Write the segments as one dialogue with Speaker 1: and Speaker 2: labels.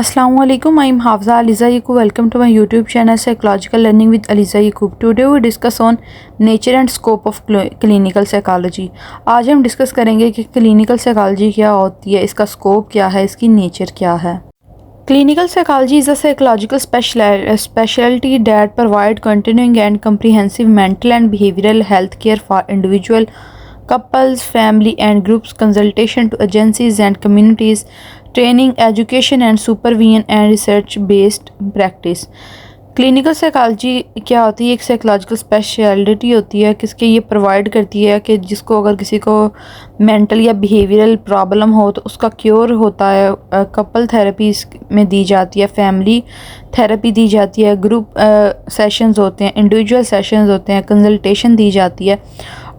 Speaker 1: Assalamualaikum. I am Hafza Aliza Yaqub. Welcome to my YouTube channel Psychological Learning with Aliza Yaqub. Today we discuss on nature and scope of clinical psychology. आज हम discuss करेंगे कि clinical psychology क्या होती है, इसका scope क्या है, इसकी नेचर क्या है. Clinical psychology is a psychological specialty that provide continuing and comprehensive mental and behavioral health care for individual, couples, family and groups, consultation to agencies and communities, training, education and supervision and research based practice. Clinical psychology क्या होती है? एक psychological speciality होती है किसके ये provide करती है कि जिसको अगर किसी को मेंटल या बिहेवियरल प्रॉब्लम हो तो उसका क्योर होता है. कपल थेरेपी में दी जाती है, फैमिली थेरेपी दी जाती है, ग्रुप सेशंस होते हैं, इंडिविजुअल सेशंस होते हैं, कंसल्टेशन दी जाती है.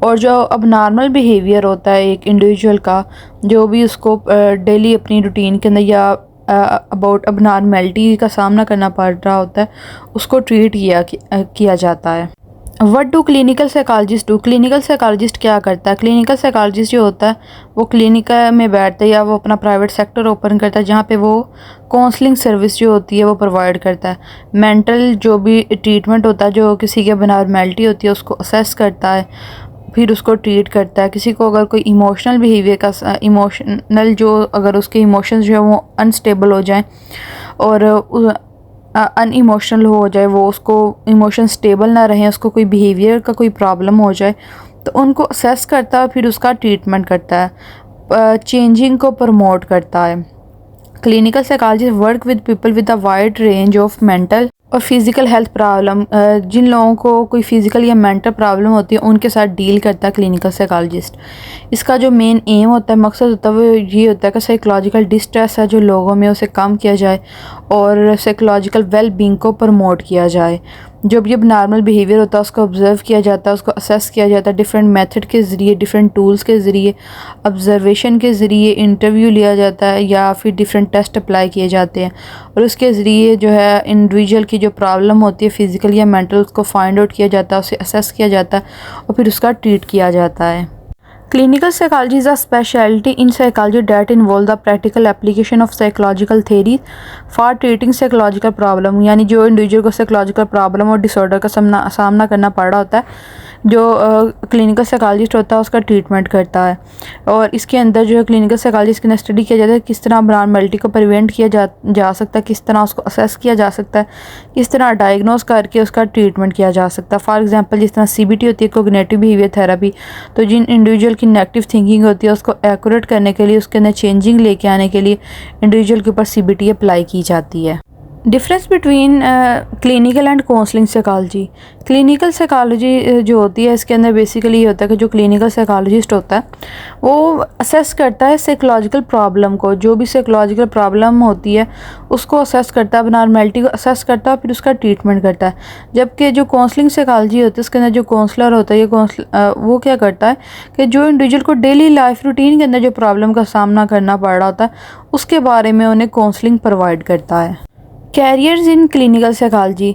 Speaker 1: और जो अब नॉर्मल बिहेवियर होता है एक इंडिविजुअल का, जो भी उसको डेली अपनी रूटीन के अंदर या अबाउट अब नॉर्मेलिटी का सामना करना पड़ रहा होता है, उसको ट्रीट किया जाता है. What do clinical psychologist do? Clinical psychologist क्या करता है? क्लिनिकल साइकोलॉजिस्ट जो होता है वो क्लिनिक में बैठता है या वो अपना प्राइवेट सेक्टर ओपन करता है जहाँ पे वो काउंसलिंग सर्विस जो होती है वो प्रोवाइड करता है. मेंटल जो भी ट्रीटमेंट होता है, जो किसी की नॉर्मेलिटी होती है उसको असेस करता है, फिर उसको ट्रीट करता है. किसी को अगर कोई इमोशनल बिहेवियर का इमोशनल जो अगर उसके इमोशंस जो है वो अनस्टेबल हो जाएं और अनइमोशनल हो जाए, वो उसको इमोशन स्टेबल ना रहें, उसको कोई बिहेवियर का कोई प्रॉब्लम हो जाए तो उनको असेस करता है, फिर उसका ट्रीटमेंट करता है, चेंजिंग को प्रमोट करता है. Clinical psychologist work with people with a wide range of mental और फिज़िकल हेल्थ प्रॉब्लम. जिन लोगों को कोई फ़िज़िकल या मेंटल प्रॉब्लम होती है उनके साथ डील करता है क्लिनिकल साइकोलॉजिस्ट. इसका जो मेन एम होता है, मकसद होता है, वो ये होता है कि साइकोलॉजिकल डिस्ट्रेस है जो लोगों में उसे कम किया जाए और साइकोलॉजिकल वेल बीइंग को प्रमोट किया जाए. जो भी अब नॉर्मल बिहेवियर होता है उसको ऑब्ज़र्व किया जाता है, उसको असेस किया जाता है डिफरेंट मेथड के ज़रिए, डिफरेंट टूल्स के ज़रिए, ऑब्ज़र्वेशन के ज़रिए, इंटरव्यू लिया जाता है या फिर डिफरेंट टेस्ट अप्लाई किए जाते हैं और उसके ज़रिए जो है इंडिविजुअल की जो प्रॉब्लम होती है फ़िज़िकल या मेंटल उसको फाइंड आउट किया जाता है, उसे असेस किया जाता है और फिर उसका ट्रीट किया जाता है. Clinical psychology is a specialty in psychology that involve the practical application of psychological theories for treating psychological problem. यानी जो इंडिविजुअल को साइकोलॉजिकल प्रॉब्लम और डिसऑर्डर का सामना करना पड़ रहा होता है, जो क्लिनिकल साइकोलॉजिस्ट होता है उसका ट्रीटमेंट करता है. और इसके अंदर जो है क्लिनिकल साइकोलॉजिस्ट के अंदर स्टडी किया जाता है किस तरह अबनॉर्मलिटी को प्रिवेंट किया जा सकता है, किस तरह उसको असेस किया जा सकता है, किस तरह डायग्नोस करके उसका ट्रीटमेंट किया जा सकता है. फॉर एग्जांपल जिस तरह CBT होती है, कोग्निटिव बिहेवियर थेरेपी, तो जिन इंडिविजुअल की नेगेटिव थिंकिंग होती है उसको एक्यूरेट करने के लिए, उसके अंदर चेंजिंग लेके आने के लिए इंडिविजुअल के ऊपर CBT अप्लाई की जाती है. Difference between clinical and counselling psychology. Clinical psychology जो होती है इसके अंदर बेसिकली ये होता है कि जो क्लिनिकल साइकोलॉजिस्ट होता है वो असेस करता है साइकोलॉजिकल प्रॉब्लम को, जो भी साइकोलॉजिकल प्रॉब्लम होती है उसको असेस करता है, नॉर्मेलिटी को असेस करता है, फिर उसका ट्रीटमेंट करता है. जबकि जो काउंसलिंग साइकोलॉजी होती है उसके अंदर जो काउंसलर होता है वो क्या करता है कि जो इंडिविजुअल को डेली लाइफ रूटीन के अंदर जो प्रॉब्लम का सामना करना पड़ रहा होता है उसके बारे में उन्हें काउंसलिंग प्रोवाइड करता है. Carriers in clinical psychology.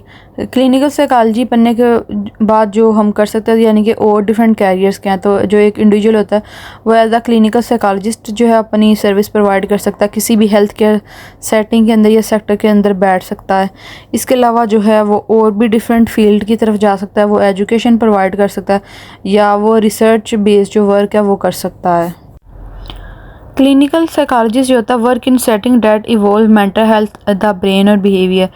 Speaker 1: Clinical psychology पढ़ने के बाद जो हम कर सकते हैं यानी कि और डिफरेंट कैरियर्स के हैं. तो जो एक इंडिविजुअल होता है वो एज अ क्लिनिकल साइकोलॉजिस्ट जो है अपनी सर्विस प्रोवाइड कर सकता है, किसी भी हेल्थ केयर सेटिंग के अंदर या सेक्टर के अंदर बैठ सकता है. इसके अलावा जो है वो और भी डिफरेंट फील्ड की तरफ जा सकता है, वो एजुकेशन प्रोवाइड कर सकता है या वो रिसर्च बेस्ड जो वर्क है वो कर सकता है. क्लिनिकल साइकोलॉजिस्ट जो होता है work in setting that involve mental health, the brain और बिहेवियर,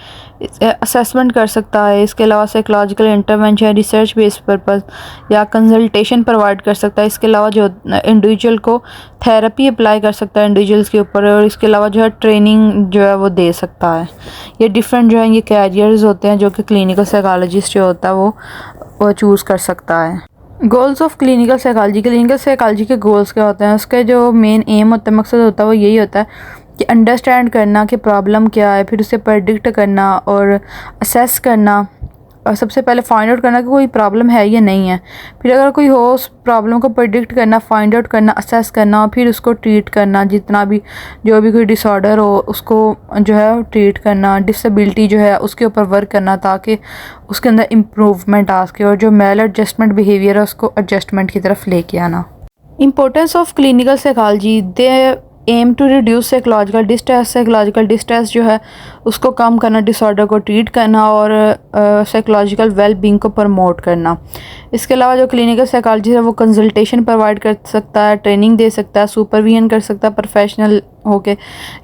Speaker 1: असेसमेंट कर सकता है. इसके अलावा psychological intervention, research based purpose या कंसल्टेशन प्रोवाइड कर सकता है. इसके अलावा जो इंडिविजुअल को थेरेपी अप्लाई कर सकता है इंडिविजुअल्स के ऊपर, और इसके अलावा जो है ट्रेनिंग जो है वो दे सकता है. ये डिफरेंट जो है ये कैरियर्स होते हैं जो कि क्लिनिकल साइकोलॉजिस्ट जो होता है वो चूज़ कर सकता है. Goals of clinical psychology. Clinical psychology के गोल्स क्या होते हैं? उसके जो मेन एम होता है, मकसद होता है, वो यही होता है कि अंडरस्टैंड करना कि प्रॉब्लम क्या है, फिर उसे प्रेडिक्ट करना और असेस करना, और सबसे पहले फाइंड आउट करना कि कोई प्रॉब्लम है या नहीं है, फिर अगर कोई हो उस प्रॉब्लम को प्रेडिक्ट करना, फाइंड आउट करना, असेस करना और फिर उसको ट्रीट करना. जितना भी जो भी कोई डिसऑर्डर हो उसको जो है ट्रीट करना, डिसेबिलिटी जो है उसके ऊपर वर्क करना ताकि उसके अंदर इम्प्रूवमेंट आ सके, और जो मेल एडजस्टमेंट बिहेवियर है उसको एडजस्टमेंट की तरफ लेके आना. Importance of clinical psychology. They aim to reduce psychological distress, psychological distress जो है उसको कम करना, डिसऑर्डर को ट्रीट करना और साइकोलॉजिकल वेल बीइंग को प्रमोट करना। इसके अलावा जो क्लिनिकल साइकोलॉजिस्ट है वो कंसल्टेशन प्रोवाइड कर सकता है, ट्रेनिंग दे सकता है, सुपरविजन कर सकता है प्रोफेशनल होके,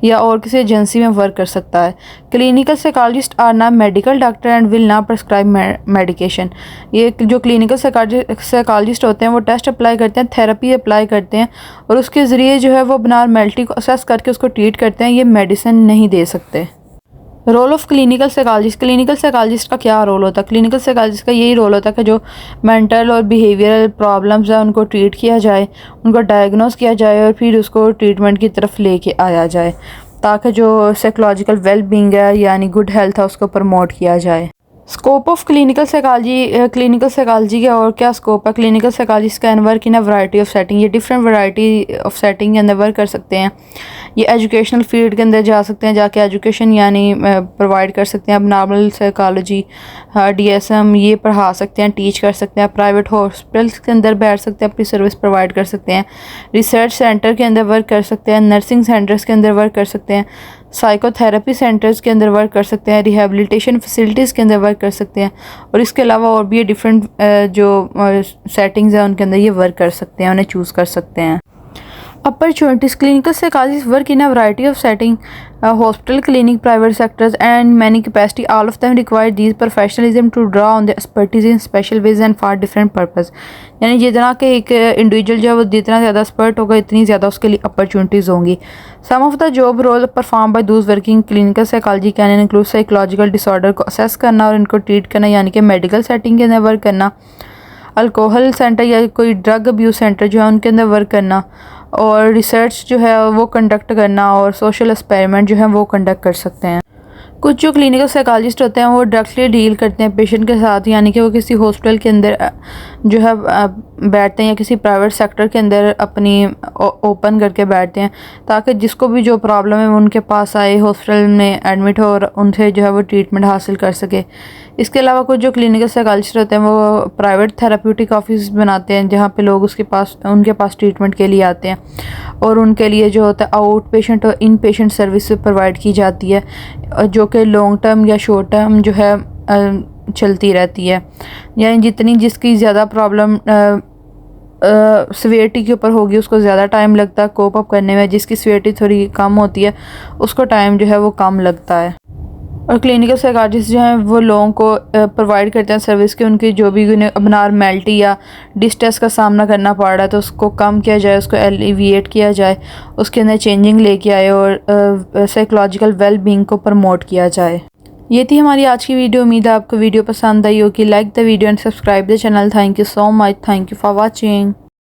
Speaker 1: या और किसी एजेंसी में वर्क कर सकता है। Clinical psychologist are not medical doctor and will not prescribe medication. ये जो क्लिनिकल साइकोलॉजिस्ट होते हैं वो टेस्ट अप्लाई करते हैं, थेरेपी अप्लाई करते हैं और उसके ज़रिए जो है वो अबनॉर्मैलिटी को असेस करके उसको ट्रीट करते हैं। ये मेडिसिन नहीं दे सकते। Role of clinical psychologist, clinical psychologist का क्या रोल होता है? क्लिनिकल साइकोलॉजिस्ट का यही रोल होता है कि जो मेंटल और बिहेवियरल प्रॉब्लम्स हैं उनको ट्रीट किया जाए, उनको डायग्नोस किया जाए और फिर उसको ट्रीटमेंट की तरफ लेके आया जाए, ताकि जो साइकोलॉजिकल वेल बीइंग है यानी गुड हेल्थ है उसको प्रमोट किया जाए। Scope of clinical psychology, clinical psychology का और क्या स्कोप है? Clinical psychologist can work in a variety of setting, ये डिफरेंट वैरायटी ऑफ सेटिंग के अंदर वर्क कर सकते हैं। ये एजुकेशनल फील्ड के अंदर जा सकते हैं, जाके एजुकेशन यानी प्रोवाइड कर सकते हैं। अब नॉर्मल साइकोलॉजी, DSM ये पढ़ा सकते हैं, टीच कर सकते हैं। प्राइवेट हॉस्पिटल्स के अंदर बैठ सकते हैं, अपनी सर्विस प्रोवाइड कर सकते हैं। रिसर्च सेंटर के अंदर वर्क कर सकते हैं, नर्सिंग सेंटर्स के अंदर वर्क कर सकते हैं, साइकोथेरेपी सेंटर्स के अंदर वर्क कर सकते हैं, रिहेबिलिटेशन फैसिलिटीज़ के अंदर वर्क कर सकते हैं। और इसके अलावा और भी डिफरेंट जो सेटिंग्स हैं उनके अंदर ये वर्क कर सकते हैं, उन्हें चूज़ कर सकते हैं। Opportunities, clinical psychologists work in a variety of settings, hospital, clinic, private sectors and many capacity. All of them require these professionalism to draw on the expertise in special ways and for different purpose. यानी जितना कि एक individual जो है वो जितना ज़्यादा expert होगा इतनी ज़्यादा उसके लिए अपॉर्चुनिटीज़ होंगी। Some of the job role perform by those working clinical psychology can include psychological disorder को असेस करना और इनको ट्रीट करना, यानी कि मेडिकल सेटिंग के अंदर वर्क करना, अल्कोहल सेंटर या कोई ड्रग अब्यूज़ सेंटर जो है उनके अंदर वर्क करना, और रिसर्च जो है वो कंडक्ट करना और सोशल एक्सपेरिमेंट जो है वो कंडक्ट कर सकते हैं। कुछ जो क्लिनिकल साइकोलॉजिस्ट होते हैं वो डायरेक्टली डील करते हैं पेशेंट के साथ, यानी कि वो किसी हॉस्पिटल के अंदर जो है बैठते हैं या किसी प्राइवेट सेक्टर के अंदर अपनी ओपन करके बैठते हैं, ताकि जिसको भी जो प्रॉब्लम है वो उनके पास आए, हॉस्पिटल में एडमिट हो और उनसे जो है वो ट्रीटमेंट हासिल कर सके। इसके अलावा कुछ जो क्लिनिकल साइकोलॉजिस्ट होते हैं वो प्राइवेट थेराप्यूटिक ऑफिस बनाते हैं, जहाँ पे लोग उनके पास ट्रीटमेंट के लिए आते हैं और उनके लिए जो होता है आउट पेशेंट और इन पेशेंट सर्विस प्रोवाइड की जाती है, जो कि लॉन्ग टर्म या शॉर्ट टर्म जो है चलती रहती है। यानी जितनी जिसकी ज़्यादा प्रॉब्लम सीवियरिटी के ऊपर होगी उसको ज़्यादा टाइम लगता है कोप अप करने में, जिसकी सीवियरिटी थोड़ी कम होती है उसको टाइम जो है वो कम लगता है। और क्लिनिकल साइकोलॉजिस्ट जो हैं वो लोगों को प्रोवाइड करते हैं सर्विस के, उनकी जो भी उन्हें अबनॉर्मैलिटी या डिस्ट्रेस का सामना करना पड़ रहा है तो उसको कम किया जाए, उसको एलिविएट किया जाए, उसके अंदर चेंजिंग लेके आए और साइकोलॉजिकल वेल बीइंग को प्रमोट किया जाए। ये थी हमारी आज की वीडियो। उम्मीद है आपको वीडियो पसंद आई होगी। Like the video and subscribe the channel. Thank you so much. Thank you for watching.